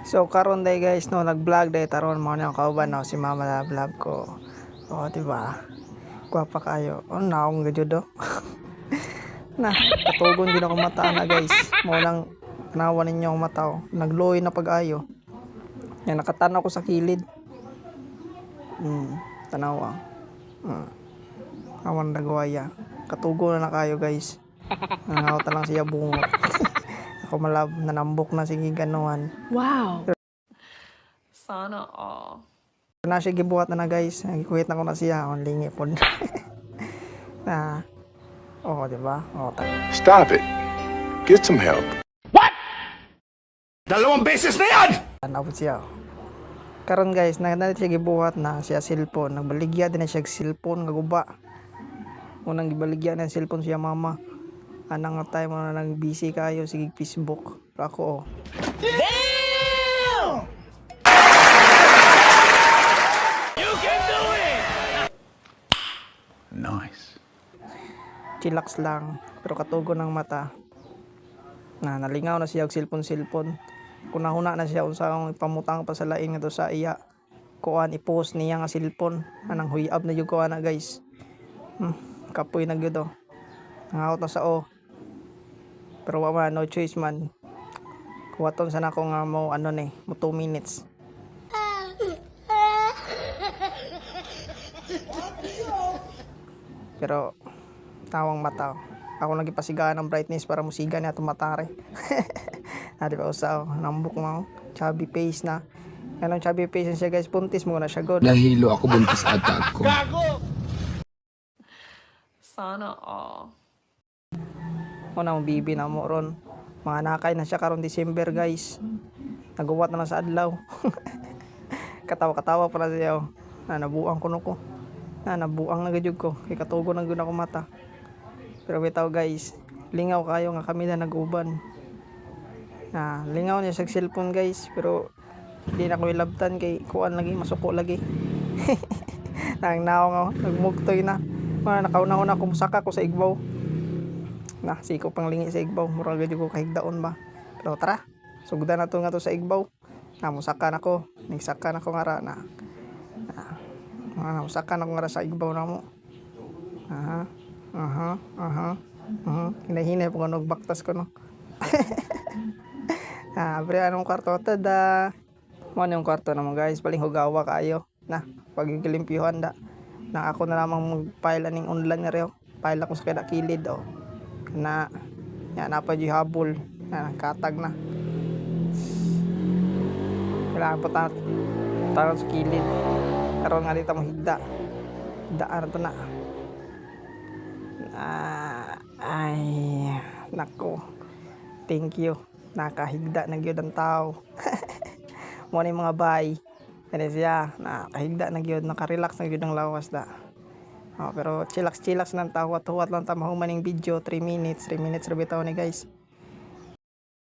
So karon day guys no nag-vlog day taron mo na kauban no si Mama na vlog ko. Oh, di ba? Gwapa kayo. Oh, naong gadyo do. Na, katugon din ako mata na guys. Mo lang tanawan ninyo ang mata oh. Nagloy na pag-ayo. Yan nakatanaw ko sa kilid. Tanawa. Awan nagwaya. Katugo na kayo guys. Nangawta lang siya bungot. Ako malab nanambok na sige ganuhan. Wow. Sana all. Na siya gibuhat na guys. Nagikuhit na ko na siya. Ang lingi po. Na. Oh, di ba? Oh, Stop it. Get some help. Dalawang beses na yan! tanaw siya. Karon guys, na siya gibuhat na siya cellphone. Nagbaligya din na siya cellphone nga guba. Unang gibaligya na cellphone siya mama. Anang nga time na nang busy kayo sige Facebook. Ako oh. Nice. Chillax lang pero katugo ng mata. Na nalingaw na siya og cellphone. Kung nahuna na siya unsa ang pamutang pa sa lain nga to sa iya. Kuan i-post niya nga cellphone. Anang huyab na jud ko ana guys. Kapoy na gyud oh. Nangaot na sa o. Pero wa man no choice man. Kuwaton sana ko nga mo ano ni, mo 2 minutes. Pero tawang mata. Ako nagipasigaan ng brightness para musiga niya tumatare. Di ba usaw, nambok mo. Chubby face na. Yan ang chubby face siya guys, puntis mo na siya god. Nahilo ako buntis ata ako. Sana all. Una mong bibi na mo ron. Mga nakay na siya karon December guys. Naguwat na lang sa adlaw. Katawa-katawa pala siya oh. Na nabuang ko nuko. Na nabuang na gadyog ko. Kay katugo na gyud ako mata. Pero bitaw guys, lingaw kayo nga kami na nag-uban. Na lingaw niya sa cellphone guys, pero hindi na ko ilabtan kay kuan lagi, masuko lagi. Nang naong ako, nagmugtoy na. Mga nakauna-una ako musaka ko sa igbaw. Na siko pang lingi sa igbaw, mura gid ko kahigdaon ba. Pero tara, sugdan na to nga to sa igbaw. Na musaka na ko, nagsaka na ko ngara na. Musaka na ko ngara sa igbaw na mo. Hinahinay po ko nagbaktas ko no. Pre anong kwarto tada. Mo yung kwarto naman guys, paling hugawa kayo. Na, pagigilimpyuhan da. Na ako na lamang mag-file aning online na reo. File ako sa kada kilid oh. Na yan pa di habol. Na katag na. Kailangan po tarong sa kilid. Karon nga dito mo higda. Higdaan to na. Ay nako. Thank you. Nakahigda na gyud ang tao. Mo ni mga bay. Kani siya nakahigda na gyud, naka-relax na gyud ang lawas da. Pero chillax ng tawat-tuwat lang ta mahuman ning video 3 minutes ra bitaw ni guys.